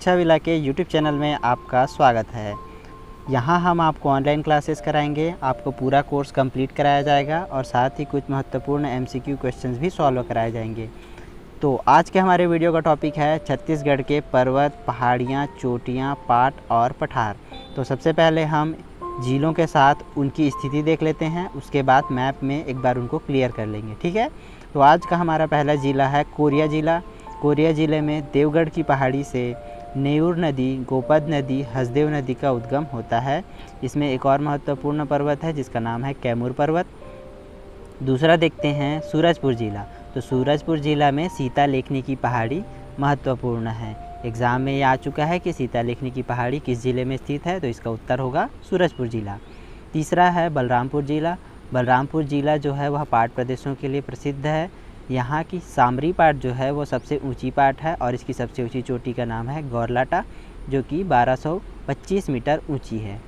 परीक्षा विला के YouTube channel में आपका स्वागत है। यहाँ हम आपको ऑनलाइन क्लासेस कराएंगे, आपको पूरा कोर्स कंप्लीट कराया जाएगा और साथ ही कुछ महत्वपूर्ण एमसीक्यू क्वेश्चंस भी सॉल्व कराए जाएंगे। तो आज के हमारे वीडियो का टॉपिक है छत्तीसगढ़ के पर्वत, पहाड़ियाँ, चोटियाँ, पाट और पठार। तो सबसे पहले हम झीलों के साथ उनकी स्थिति देख लेते हैं, उसके बाद मैप में एक बार उनको क्लियर कर लेंगे। ठीक है, तो आज का हमारा पहला ज़िला है कोरिया ज़िला। कोरिया ज़िले में देवगढ़ की पहाड़ी से नेउर नदी, गोपद नदी, हसदेव नदी का उद्गम होता है। इसमें एक और महत्वपूर्ण पर्वत है जिसका नाम है कैमूर पर्वत। दूसरा देखते हैं सूरजपुर ज़िला। तो सूरजपुर ज़िला में सीता लेखनी की पहाड़ी महत्वपूर्ण है। एग्ज़ाम में ये आ चुका है कि सीता लेखनी की पहाड़ी किस ज़िले में स्थित है, तो इसका उत्तर होगा सूरजपुर ज़िला। तीसरा है बलरामपुर ज़िला। बलरामपुर ज़िला जो है वह पाट प्रदेशों के लिए प्रसिद्ध है। यहाँ की सामरी पाट जो है वो सबसे ऊंची पाट है और इसकी सबसे ऊंची चोटी का नाम है गौरलाटा, जो कि 1225 मीटर ऊंची है।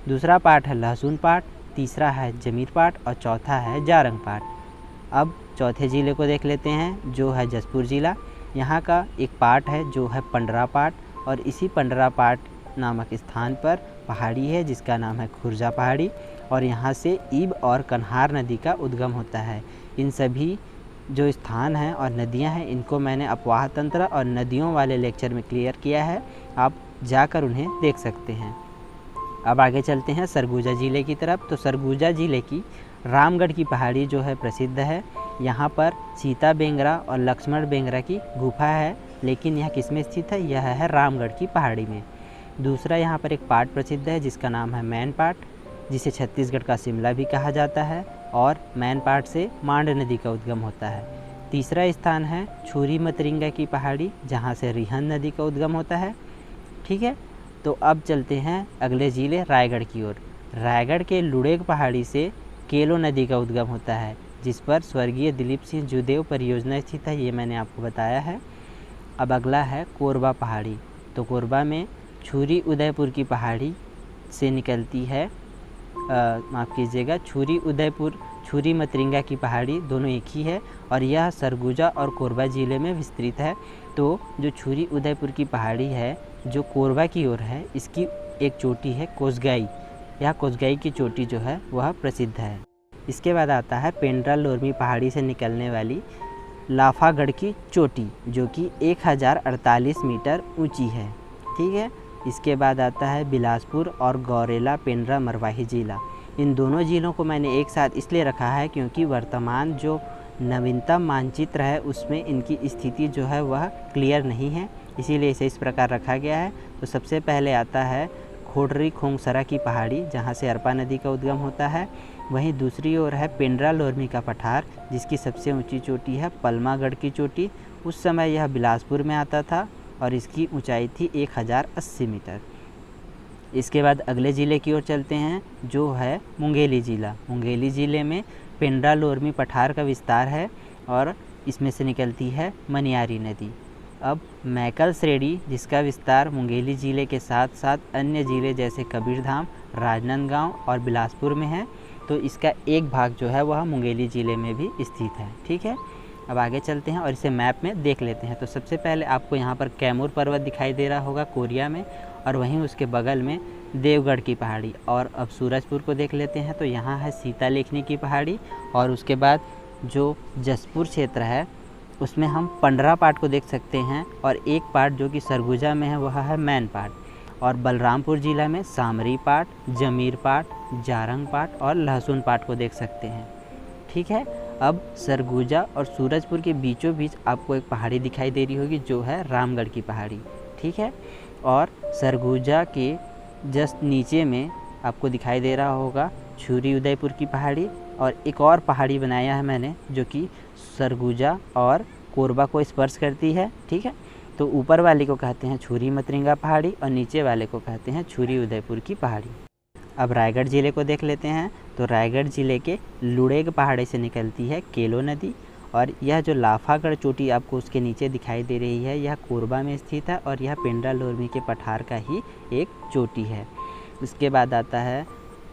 दूसरा पाट है लहसुन पाट, तीसरा है जमीर पाट और चौथा है जारंग पाट। अब चौथे ज़िले को देख लेते हैं जो है जसपुर ज़िला। यहाँ का एक पाट है जो है पंडरा पाट और इसी पंडरा पाट नामक स्थान पर पहाड़ी है जिसका नाम है खुर्जा पहाड़ी और यहाँ से ईब और कन्हार नदी का उद्गम होता है। इन सभी जो स्थान हैं और नदियां हैं इनको मैंने अपवाह तंत्र और नदियों वाले लेक्चर में क्लियर किया है, आप जाकर उन्हें देख सकते हैं। अब आगे चलते हैं सरगुजा ज़िले की तरफ। तो सरगुजा ज़िले की रामगढ़ की पहाड़ी जो है प्रसिद्ध है। यहाँ पर सीता बेंगरा और लक्ष्मण बेंगरा की गुफा है, लेकिन यह किस में स्थित है, यह है रामगढ़ की पहाड़ी में। दूसरा यहाँ पर एक पाट प्रसिद्ध है जिसका नाम है मैन पाट, जिसे छत्तीसगढ़ का शिमला भी कहा जाता है और मैन पाट से मांड नदी का उद्गम होता है। तीसरा स्थान है छुरी मतरिंगा की पहाड़ी, जहाँ से रिहन नदी का उद्गम होता है। ठीक है, तो अब चलते हैं अगले ज़िले रायगढ़ की ओर। रायगढ़ के लुड़ेग पहाड़ी से केलो नदी का उद्गम होता है, जिस पर स्वर्गीय दिलीप सिंह जुदेव परियोजना स्थित है, ये मैंने आपको बताया है। अब अगला है कोरबा पहाड़ी। तो कोरबा में छुरी उदयपुर की पहाड़ी से निकलती है, माफ़ कीजिएगा, छुरी उदयपुर छुरी मतरिंगा की पहाड़ी दोनों एक ही है और यह सरगुजा और कोरबा ज़िले में विस्तृत है। तो जो छुरी उदयपुर की पहाड़ी है जो कोरबा की ओर है, इसकी एक चोटी है कोसगाई। यह कोसगाई की चोटी जो है वह प्रसिद्ध है। इसके बाद आता है पेंड्रा लोरमी पहाड़ी से निकलने वाली लाफागढ़ की चोटी, जो कि 1048 मीटर ऊंची है। ठीक है, इसके बाद आता है बिलासपुर और गौरेला पेंड्रा मरवाही ज़िला। इन दोनों ज़िलों को मैंने एक साथ इसलिए रखा है क्योंकि वर्तमान जो नवीनतम मानचित्र है उसमें इनकी स्थिति जो है वह क्लियर नहीं है, इसीलिए इसे इस प्रकार रखा गया है। तो सबसे पहले आता है खोडरी खोंगसरा की पहाड़ी, जहाँ से अरपा नदी का उद्गम होता है। वहीं दूसरी ओर है पेंड्रा लोरमी का पठार, जिसकी सबसे ऊंची चोटी है पलमागढ़ की चोटी। उस समय यह बिलासपुर में आता था और इसकी ऊंचाई थी 1080 मीटर। इसके बाद अगले ज़िले की ओर चलते हैं जो है मुंगेली ज़िला। मुंगेली ज़िले में पेंड्रा लोरमी पठार का विस्तार है और इसमें से निकलती है मनियारी नदी। अब मैकल श्रेणी, जिसका विस्तार मुंगेली ज़िले के साथ साथ अन्य ज़िले जैसे कबीरधाम, राजनांदगांव और बिलासपुर में है, तो इसका एक भाग जो है वह मुंगेली ज़िले में भी स्थित है। ठीक है, अब आगे चलते हैं और इसे मैप में देख लेते हैं। तो सबसे पहले आपको यहाँ पर कैमूर पर्वत दिखाई दे रहा होगा कोरिया में, और वहीं उसके बगल में देवगढ़ की पहाड़ी। और अब सूरजपुर को देख लेते हैं। तो यहाँ है सीता लेखनी की पहाड़ी और उसके बाद जो जसपुर क्षेत्र है उसमें हम पंडरा पाट को देख सकते हैं और एक पाट जो कि सरगुजा में है वह है मैन पाट। और बलरामपुर ज़िला में सामरी पाट, जमीर पाट, जारंग पाट और लहसुन पाट को देख सकते हैं। ठीक है, अब सरगुजा और सूरजपुर के बीचों बीच आपको एक पहाड़ी दिखाई दे रही होगी जो है रामगढ़ की पहाड़ी। ठीक है, और सरगुजा के जस्ट नीचे में आपको दिखाई दे रहा होगा छुरी उदयपुर की पहाड़ी, और एक और पहाड़ी बनाया है मैंने जो कि सरगुजा और कोरबा को स्पर्श करती है। ठीक है, तो ऊपर वाले को कहते हैं छुरी मतरिंगा पहाड़ी और नीचे वाले को कहते हैं छुरी उदयपुर की पहाड़ी। अब रायगढ़ ज़िले को देख लेते हैं। तो रायगढ़ ज़िले के लुड़ेग पहाड़ी से निकलती है केलो नदी और यह जो लाफागढ़ चोटी आपको उसके नीचे दिखाई दे रही है यह कोरबा में स्थित है और यह पेंड्रा लोरमी के पठार का ही एक चोटी है। उसके बाद आता है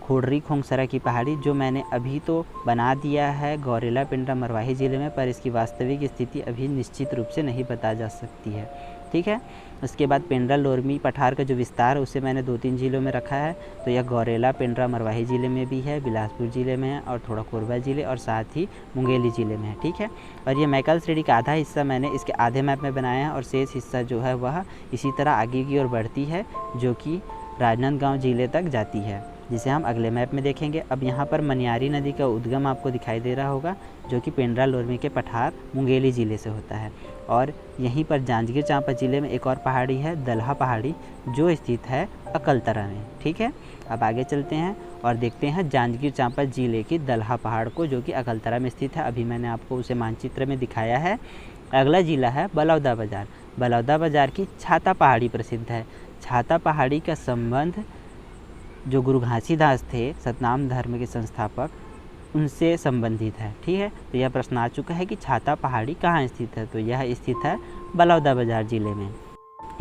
खोडरी खोंगसरा की पहाड़ी, जो मैंने अभी तो बना दिया है गौरेला पेंड्रा मरवाही ज़िले में, पर इसकी वास्तविक स्थिति अभी निश्चित रूप से नहीं बता जा सकती है। ठीक है। उसके बाद पेंड्रा लोरमी पठार का जो विस्तार है उसे मैंने 2-3 जिलों में रखा है। तो यह गौरेला पेंड्रा मरवाही ज़िले में भी है, बिलासपुर ज़िले में है और थोड़ा कोरबा ज़िले और साथ ही मुंगेली ज़िले में है, ठीक है। और ये मैकल श्रेणी का आधा हिस्सा मैंने इसके आधे मैप में बनाया है और शेष हिस्सा जो है वह इसी तरह आगे की ओर बढ़ती है जो कि राजनांदगांव ज़िले तक जाती है, जिसे हम अगले मैप में देखेंगे। अब यहाँ पर मनियारी नदी का उद्गम आपको दिखाई दे रहा होगा जो कि पेंड्रा लोरमी के पठार मुंगेली ज़िले से होता है। और यहीं पर जांजगीर चांपा ज़िले में एक और पहाड़ी है दलहा पहाड़ी जो स्थित है अकलतरा में, ठीक है। अब आगे चलते हैं और देखते हैं जांजगीर चांपा ज़िले की दलहा पहाड़ को जो कि अकलतरा में स्थित है। अभी मैंने आपको उसे मानचित्र में दिखाया है। अगला ज़िला है बलौदाबाजार। बलौदाबाजार की छाता पहाड़ी प्रसिद्ध है। छाता पहाड़ी का संबंध जो गुरु घासीदास थे सतनाम धर्म के संस्थापक उनसे संबंधित है, ठीक है। तो यह प्रश्न आ चुका है कि छाता पहाड़ी कहाँ स्थित है, तो यह स्थित है बलौदाबाजार ज़िले में।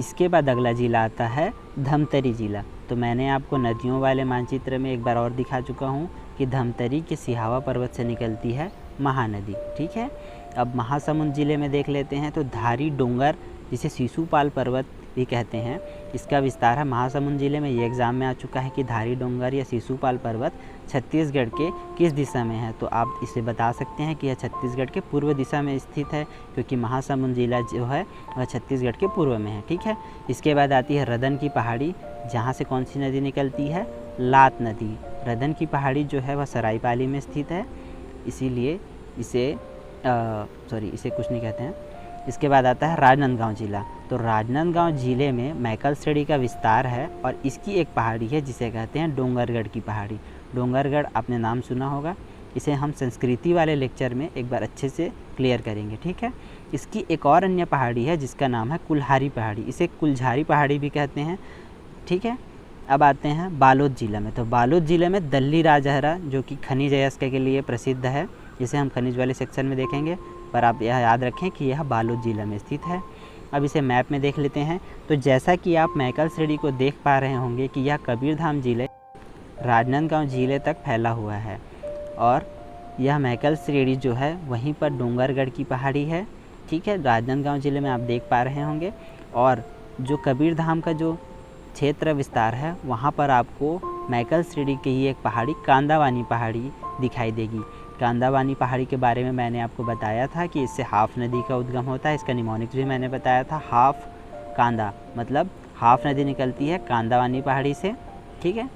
इसके बाद अगला ज़िला आता है धमतरी ज़िला। तो मैंने आपको नदियों वाले मानचित्र में एक बार और दिखा चुका हूँ कि धमतरी के सिहावा पर्वत से निकलती है महानदी, ठीक है। अब महासमुंद ज़िले में देख लेते हैं। तो धारी डोंगर जिसे शिशुपाल पर्वत भी कहते हैं, इसका विस्तार है महासमुंद ज़िले में। ये एग्ज़ाम में आ चुका है कि धारी डोंगर या शिशुपाल पर्वत छत्तीसगढ़ के किस दिशा में है। तो आप इसे बता सकते हैं कि यह छत्तीसगढ़ के पूर्व दिशा में स्थित है क्योंकि महासमुंद ज़िला जो है वह छत्तीसगढ़ के पूर्व में है, ठीक है। इसके बाद आती है रदन की पहाड़ी, जहाँ से कौन सी नदी निकलती है, लात नदी। रदन की पहाड़ी जो है वह सरायपाली में स्थित है, इसीलिए इसे इसे कुछ नहीं कहते हैं। इसके बाद आता है राजनांदगांव ज़िला। तो राजनांदगांव ज़िले में मैकल श्रेणी का विस्तार है और इसकी एक पहाड़ी है जिसे कहते हैं डोंगरगढ़ की पहाड़ी। डोंगरगढ़ आपने नाम सुना होगा, इसे हम संस्कृति वाले लेक्चर में एक बार अच्छे से क्लियर करेंगे, ठीक है। इसकी एक और अन्य पहाड़ी है जिसका नाम है कुल्हारी पहाड़ी, इसे कुल्झारी पहाड़ी भी कहते हैं, ठीक है। अब आते हैं बालोद ज़िला में। तो बालोद ज़िले में दल्ली राजहरा जो कि खनिज अयस्क के लिए प्रसिद्ध है, जिसे हम खनिज वाले सेक्शन में देखेंगे, पर आप यह याद रखें कि यह बालोद ज़िला में स्थित है। अब इसे मैप में देख लेते हैं। तो जैसा कि आप मैकल श्रेणी को देख पा रहे होंगे कि यह कबीरधाम ज़िले राजनांदगांव ज़िले तक फैला हुआ है और यह मैकल श्रेणी जो है वहीं पर डोंगरगढ़ की पहाड़ी है, ठीक है। राजनांदगांव ज़िले में आप देख पा रहे होंगे और जो कबीरधाम का जो क्षेत्र विस्तार है वहाँ पर आपको मैकल श्रेणी की ही एक पहाड़ी कांदावानी पहाड़ी दिखाई देगी। कांदावानी पहाड़ी के बारे में मैंने आपको बताया था कि इससे हाफ नदी का उद्गम होता है। इसका निमोनिक्स भी मैंने बताया था, हाफ कांदा मतलब हाफ नदी निकलती है कांदावानी पहाड़ी से, ठीक है।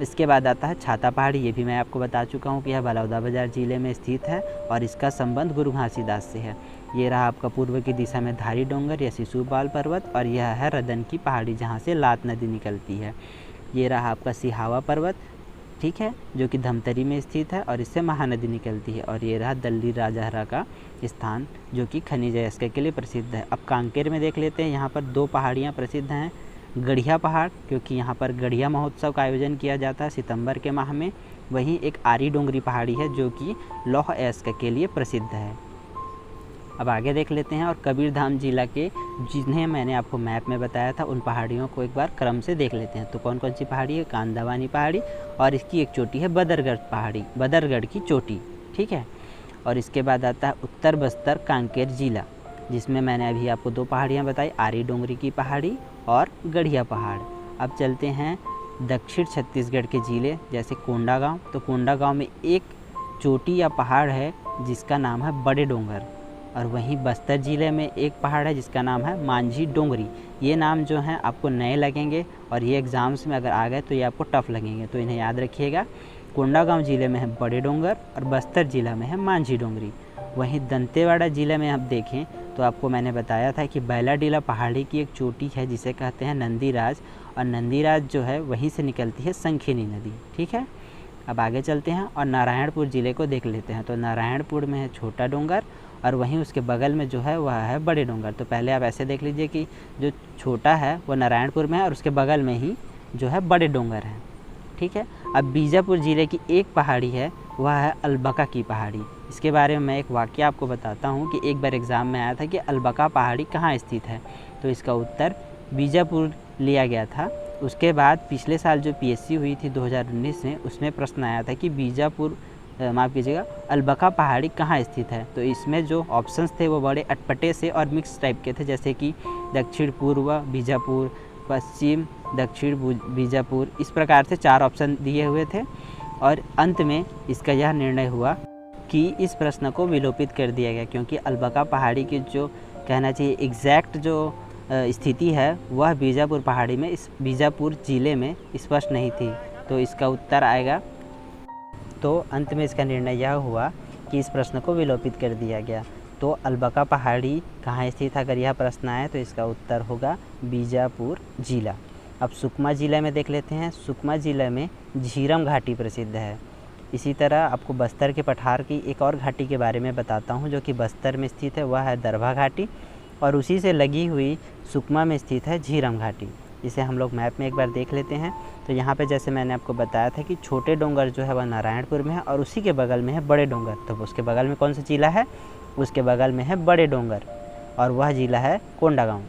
इसके बाद आता है छाता पहाड़ी, ये भी मैं आपको बता चुका हूँ कि यह बलौदाबाजार ज़िले में स्थित है और इसका संबंध गुरु घासीदास से है। ये रहा आपका पूर्व की दिशा में धारी डोंगर या शिशुपाल पर्वत और यह है रदन की पहाड़ी जहाँ से लात नदी निकलती है। ये रहा आपका सिहावा पर्वत, ठीक है, जो कि धमतरी में स्थित है और इससे महानदी निकलती है। और ये रहा दल्ली राजहरा का स्थान जो कि खनिज अयस्क के लिए प्रसिद्ध है। अब कांकेर में देख लेते हैं। यहाँ पर 2 पहाड़ियाँ प्रसिद्ध हैं। गढ़िया पहाड़ क्योंकि यहाँ पर गढ़िया महोत्सव का आयोजन किया जाता है सितंबर के माह में। वहीं एक आरी डोंगरी पहाड़ी है जो कि लौह अयस्क के लिए प्रसिद्ध है। अब आगे देख लेते हैं और कबीरधाम जिला के जिन्हें मैंने आपको मैप में बताया था उन पहाड़ियों को एक बार क्रम से देख लेते हैं। तो कौन कौन सी पहाड़ी है, कांदावानी पहाड़ी और इसकी एक चोटी है बदरगढ़ पहाड़ी, बदरगढ़ की चोटी, ठीक है। और इसके बाद आता है उत्तर बस्तर कांकेर जिला, जिसमें मैंने अभी आपको 2 पहाड़ियाँ बताई, आरी डोंगरी की पहाड़ी और गढ़िया पहाड़। अब चलते हैं दक्षिण छत्तीसगढ़ के ज़िले जैसे कोंडागांव। तो कोंडागांव में एक चोटी या पहाड़ है जिसका नाम है बड़े डोंगर और वहीं बस्तर ज़िले में एक पहाड़ है जिसका नाम है मांझी डोंगरी। ये नाम जो हैं आपको नए लगेंगे और ये एग्ज़ाम्स में अगर आ गए तो ये आपको टफ लगेंगे, तो इन्हें याद रखिएगा। कोंडागांव ज़िले में है बड़े डोंगर और बस्तर ज़िला में है मांझी डोंगरी। वहीं दंतेवाड़ा ज़िले में आप देखें तो आपको मैंने बताया था कि बैलाडीला पहाड़ी की एक चोटी है जिसे कहते हैं नंदीराज और नंदीराज जो है वहीं से निकलती है संखिनी नदी, ठीक है। अब आगे चलते हैं और नारायणपुर ज़िले को देख लेते हैं। तो नारायणपुर में है छोटा डोंगर और वहीं उसके बगल में जो है वह है बड़े डोंगर। तो पहले आप ऐसे देख लीजिए कि जो छोटा है वो नारायणपुर में है और उसके बगल में ही जो है बड़े डोंगर है, ठीक है। अब बीजापुर ज़िले की एक पहाड़ी है वह है अलबका की पहाड़ी। इसके बारे में मैं एक वाक़या आपको बताता हूँ कि एक बार एग्ज़ाम में आया था कि अलबका पहाड़ी कहाँ स्थित है, तो इसका उत्तर बीजापुर लिया गया था। उसके बाद पिछले साल जो पीएससी हुई थी 2019 में, उसमें प्रश्न आया था कि बीजापुर माफ़ कीजिएगा, अलबका पहाड़ी कहाँ स्थित है। तो इसमें जो ऑप्शंस थे वो बड़े अटपटे से और मिक्स टाइप के थे, जैसे कि दक्षिण पूर्व बीजापुर, पश्चिम दक्षिण बीजापुर, इस प्रकार से 4 ऑप्शन दिए हुए थे। और अंत में इसका यह निर्णय हुआ कि इस प्रश्न को विलोपित कर दिया गया, क्योंकि अलबका पहाड़ी की जो कहना चाहिए एग्जैक्ट जो स्थिति है वह बीजापुर पहाड़ी में, इस बीजापुर ज़िले में स्पष्ट नहीं थी। तो इसका उत्तर आएगा, तो अंत में इसका निर्णय यह हुआ कि इस प्रश्न को विलोपित कर दिया गया। तो अलबका पहाड़ी कहाँ स्थित है, अगर यह प्रश्न आए तो इसका उत्तर होगा बीजापुर जिला। अब सुकमा ज़िले में देख लेते हैं। सुकमा ज़िले में झीरम घाटी प्रसिद्ध है। इसी तरह आपको बस्तर के पठार की एक और घाटी के बारे में बताता हूँ जो कि बस्तर में स्थित है, वह है दरभा घाटी, और उसी से लगी हुई सुकमा में स्थित है झीरम घाटी। इसे हम लोग मैप में एक बार देख लेते हैं। तो यहाँ पे जैसे मैंने आपको बताया था कि छोटे डोंगर जो है वह नारायणपुर में है और उसी के बगल में है बड़े डोंगर। तो उसके बगल में कौन सा जिला है, उसके बगल में है बड़े डोंगर, और वह जिला है कोंडागांव।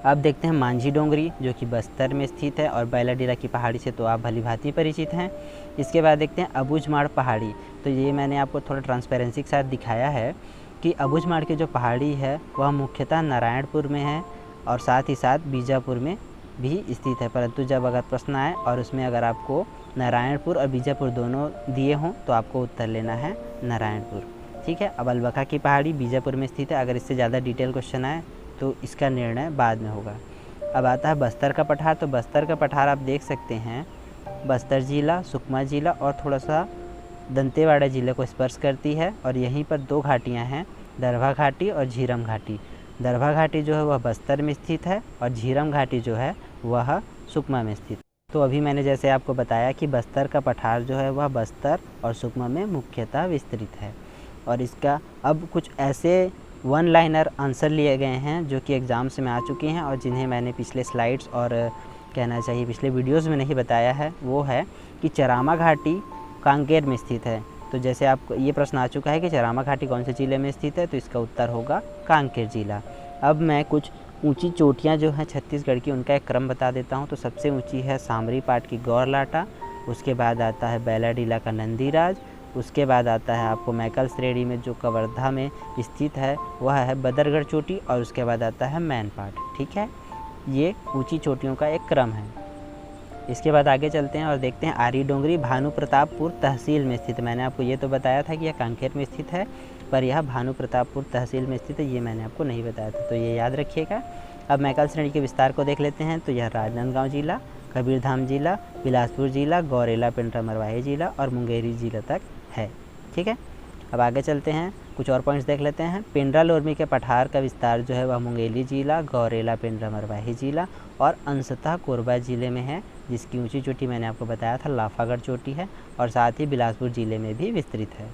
अब देखते हैं मांझी डोंगरी जो कि बस्तर में स्थित है और बैलाडीला की पहाड़ी से तो आप भली भांति परिचित हैं। इसके बाद देखते हैं अबूझमाड़ पहाड़ी। तो ये मैंने आपको थोड़ा ट्रांसपेरेंसी के साथ दिखाया है कि अबूझमाड़ की जो पहाड़ी है वह मुख्यतः नारायणपुर में है और साथ ही साथ बीजापुर में भी स्थित है। परंतु जब अगर प्रश्न आए और उसमें अगर आपको नारायणपुर और बीजापुर दोनों दिए हों तो आपको उत्तर लेना है नारायणपुर। ठीक है। अब अलबका की पहाड़ी बीजापुर में स्थित है। अगर इससे ज़्यादा डिटेल क्वेश्चन आए तो इसका निर्णय बाद में होगा। अब आता है बस्तर का पठार। तो बस्तर का पठार आप देख सकते हैं बस्तर ज़िला, सुकमा ज़िला और थोड़ा सा दंतेवाड़ा ज़िले को स्पर्श करती है, और यहीं पर 2 घाटियाँ हैं, दरभा घाटी और झीरम घाटी। दरभा घाटी जो है वह बस्तर में स्थित है और झीरम घाटी जो है वह सुकमा में स्थित। तो अभी मैंने जैसे आपको बताया कि बस्तर का पठार जो है वह बस्तर और सुकमा में मुख्यतः विस्तृत है। और इसका अब कुछ ऐसे 1 लाइनर आंसर लिए गए हैं जो कि एग्ज़ाम्स में आ चुके हैं और जिन्हें मैंने पिछले स्लाइड्स और कहना चाहिए पिछले वीडियोज़ में नहीं बताया है। वो है कि चरामा घाटी कांकेर में स्थित है। तो जैसे आपको ये प्रश्न आ चुका है कि चरामा घाटी कौन से ज़िले में स्थित है, तो इसका उत्तर होगा कांकेर ज़िला। अब मैं कुछ ऊंची चोटियां जो हैं छत्तीसगढ़ की उनका एक क्रम बता देता हूं। तो सबसे ऊंची है सामरी पाट की गौरलाटा, उसके बाद आता है बैलाडीला का नंदीराज, उसके बाद आता है आपको मैकल श्रेणी में जो कवर्धा में स्थित है वह है बदरगढ़ चोटी, और उसके बाद आता है मैनपाट। ठीक है, ये ऊंची चोटियों का एक क्रम है। इसके बाद आगे चलते हैं और देखते हैं आरी डोंगरी भानु प्रतापपुर तहसील में स्थित। मैंने आपको ये तो बताया था कि यह कांकेर में स्थित है, पर यह भानु प्रतापपुर तहसील में स्थित है, ये मैंने आपको नहीं बताया था, तो ये याद रखिएगा। अब मैकल श्रेणी के विस्तार को देख लेते हैं। तो यह राजनांदगांव जिला, कबीरधाम जिला, बिलासपुर जिला, गौरेला पेंड्रा मरवाही जिला और मुंगेरी जिला तक है। ठीक है, अब आगे चलते हैं, कुछ और पॉइंट्स देख लेते हैं। पेंड्रा लोरमी के पठार का विस्तार जो है वह मुंगेली जिला, गौरेला पेंड्रा मरवाही जिला और अंशतः कोरबा जिले में है, जिसकी ऊंची चोटी मैंने आपको बताया था लाफागढ़ चोटी है, और साथ ही बिलासपुर जिले में भी विस्तृत है।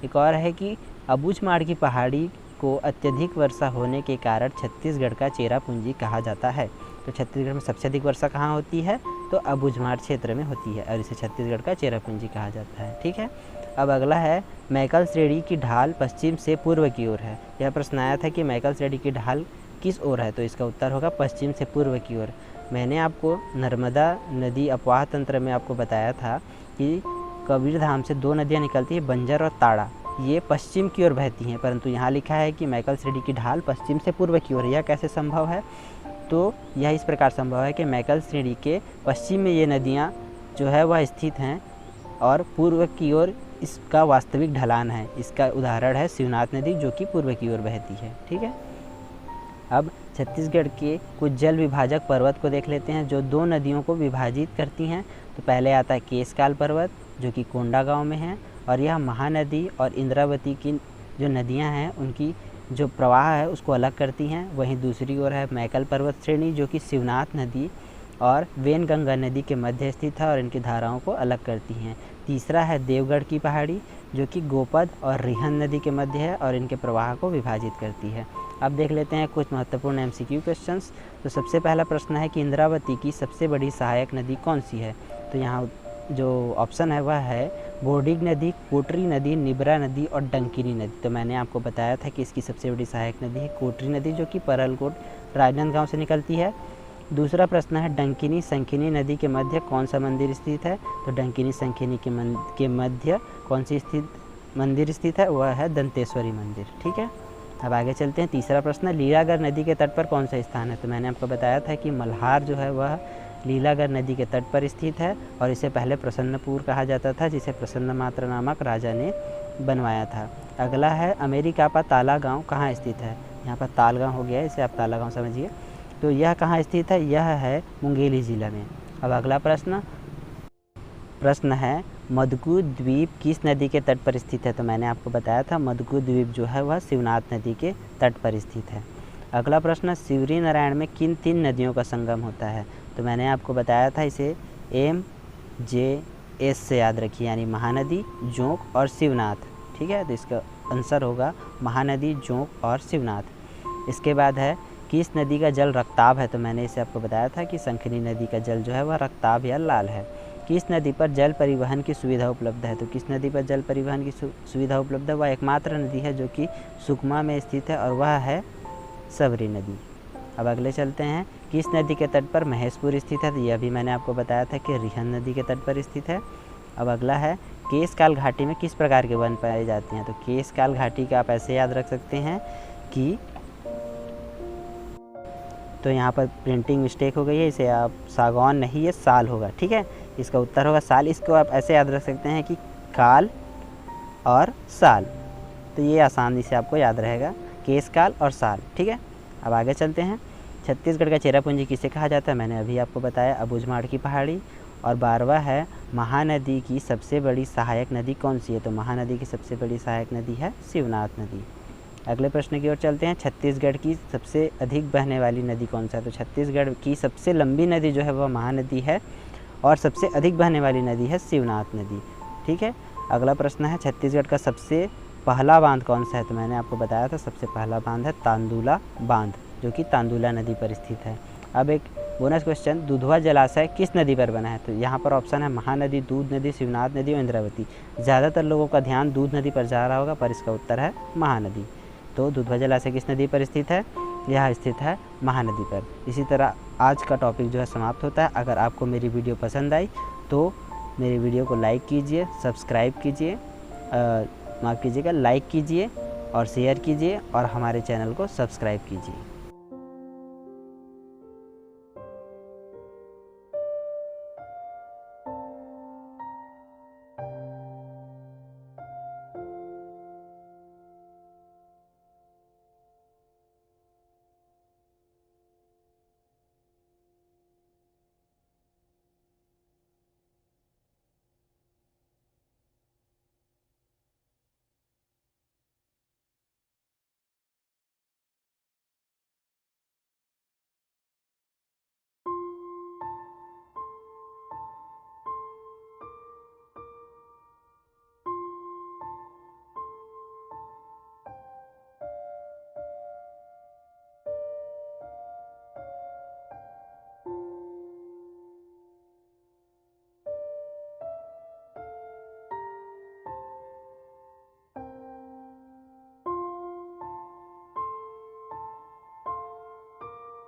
एक और है कि अबूझमाड़ की पहाड़ी को अत्यधिक वर्षा होने के कारण छत्तीसगढ़ का चेरापूंजी कहा जाता है। तो छत्तीसगढ़ में सबसे अधिक वर्षा कहाँ होती है, तो अबूझमाड़ क्षेत्र में होती है, और इसे छत्तीसगढ़ का चेरापूंजी कहा जाता है। ठीक है, अब अगला है मैकल श्रेणी की ढाल पश्चिम से पूर्व की ओर है। यह प्रश्न आया था कि मैकल श्रेणी की ढाल किस ओर है, तो इसका उत्तर होगा पश्चिम से पूर्व की ओर। मैंने आपको नर्मदा नदी अपवाह तंत्र में आपको बताया था कि कबीरधाम से 2 नदियाँ निकलती है, बंजर और ताड़ा, ये पश्चिम की ओर बहती हैं, परंतु यहाँ लिखा है कि मैकल श्रेणी की ढाल पश्चिम से पूर्व की ओर। यह कैसे संभव है, तो यह इस प्रकार संभव है कि मैकल श्रेणी के पश्चिम में ये नदियाँ जो है वह स्थित हैं और पूर्व की ओर इसका वास्तविक ढलान है। इसका उदाहरण है शिवनाथ नदी जो कि पूर्व की ओर बहती है। ठीक है, अब छत्तीसगढ़ के कुछ जल विभाजक पर्वत को देख लेते हैं जो 2 नदियों को विभाजित करती हैं। तो पहले आता है केशकाल पर्वत जो कि कोंडागांव में है, और यह महानदी और इंद्रावती की जो नदियां हैं उनकी जो प्रवाह है उसको अलग करती हैं। वहीं दूसरी ओर है मैकल पर्वत श्रेणी जो कि शिवनाथ नदी और वेनगंगा नदी के मध्य स्थित है और इनकी धाराओं को अलग करती हैं। तीसरा है देवगढ़ की पहाड़ी जो कि गोपद और रिहन नदी के मध्य है और इनके प्रवाह को विभाजित करती है। अब देख लेते हैं कुछ महत्वपूर्ण MCQ क्वेश्चंस। तो सबसे पहला प्रश्न है कि इंद्रावती की सबसे बड़ी सहायक नदी कौन सी है, तो यहाँ जो ऑप्शन है वह है बोर्डिग नदी, कोटरी नदी, निबरा नदी और डंकिनी नदी। तो मैंने आपको बताया था कि इसकी सबसे बड़ी सहायक नदी है कोटरी नदी जो कि परलकोट राजनांदगांव से निकलती है। दूसरा प्रश्न है डंकिनी संकिनी नदी के मध्य कौन सा मंदिर स्थित है। तो डंकिनी संकिनी के मध्य कौन सी मंदिर स्थित है, वह है दंतेश्वरी मंदिर। ठीक है, अब आगे चलते हैं। तीसरा प्रश्न, लीलागर नदी के तट पर कौन सा स्थान है। तो मैंने आपको बताया था कि मल्हार जो है वह लीलागर नदी के तट पर स्थित है और इसे पहले प्रसन्नपुर कहा जाता था, जिसे प्रसन्नमात्र नामक राजा ने बनवाया था। अगला है अमेरिका का ताला गाँव कहाँ स्थित है। यहाँ पर तालगाँव हो गया है, इसे आप ताला गाँव समझिए। तो यह कहाँ स्थित है, यह है मुंगेली जिला में। अब अगला प्रश्न है मधुकू द्वीप किस नदी के तट पर स्थित है। तो मैंने आपको बताया था मधुकू द्वीप जो है वह शिवनाथ नदी के तट पर स्थित है। अगला प्रश्न, शिवरी नारायण में किन 3 नदियों का संगम होता है। तो मैंने आपको बताया था, इसे MJS से याद रखिए, यानी महानदी, जोंक और शिवनाथ। ठीक है, तो इसका आंसर होगा महानदी, जोंक और शिवनाथ। इसके बाद है किस नदी का जल रक्ताभ है। तो मैंने इसे आपको बताया था कि शंखनी नदी का जल जो है वह रक्ताभ या लाल है। किस नदी पर जल परिवहन की सुविधा उपलब्ध है। तो किस नदी पर जल परिवहन की सुविधा उपलब्ध है, वह एकमात्र नदी है जो कि सुकमा में स्थित है और वह है सबरी नदी। अब अगले चलते हैं, किस नदी के तट पर महेशपुर स्थित है। तो यह भी मैंने आपको बताया था कि रिहन नदी के तट पर स्थित है। अब अगला है केशकाल घाटी में किस प्रकार के वन पाए जाते हैं। तो केशकाल घाटी का आप ऐसे याद रख सकते हैं कि, तो यहाँ पर प्रिंटिंग मिस्टेक हो गई है, इसे आप सागौन नहीं, ये साल होगा। ठीक है, इसका उत्तर होगा साल। इसको आप ऐसे याद रख सकते हैं कि काल और साल, तो ये आसानी से आपको याद रहेगा, केशकाल और साल। ठीक है, अब आगे चलते हैं। छत्तीसगढ़ का चेरापूंजी किसे कहा जाता है। मैंने अभी आपको बताया, अबूझमाड़ की पहाड़ी। और 12वां है महानदी की सबसे बड़ी सहायक नदी कौन सी है। तो महानदी की सबसे बड़ी सहायक नदी है शिवनाथ नदी। अगले प्रश्न की ओर चलते हैं, छत्तीसगढ़ की सबसे अधिक बहने वाली नदी कौन सा है। तो छत्तीसगढ़ की सबसे लंबी नदी जो है वह महानदी है और सबसे अधिक बहने वाली नदी है शिवनाथ नदी। ठीक है, अगला प्रश्न है छत्तीसगढ़ का सबसे पहला बांध कौन सा है। तो मैंने आपको बताया था सबसे पहला बांध है तांदुला बांध, जो कि तांदुला नदी पर स्थित है। अब एक बोनस क्वेश्चन, दुधवा जलाशय किस नदी पर बना है। तो यहाँ पर ऑप्शन है महानदी, दूध नदी, शिवनाथ नदी और इंद्रावती। ज़्यादातर लोगों का ध्यान दूध नदी पर जा रहा होगा, पर इसका उत्तर है महानदी। तो दुधवा जलाशय किस नदी पर स्थित है, यह स्थित है महानदी पर। इसी तरह आज का टॉपिक जो है समाप्त होता है। अगर आपको मेरी वीडियो पसंद आई तो मेरी वीडियो को लाइक कीजिए, सब्सक्राइब कीजिए, माफ़ कीजिएगा, लाइक कीजिए और शेयर कीजिए और हमारे चैनल को सब्सक्राइब कीजिए।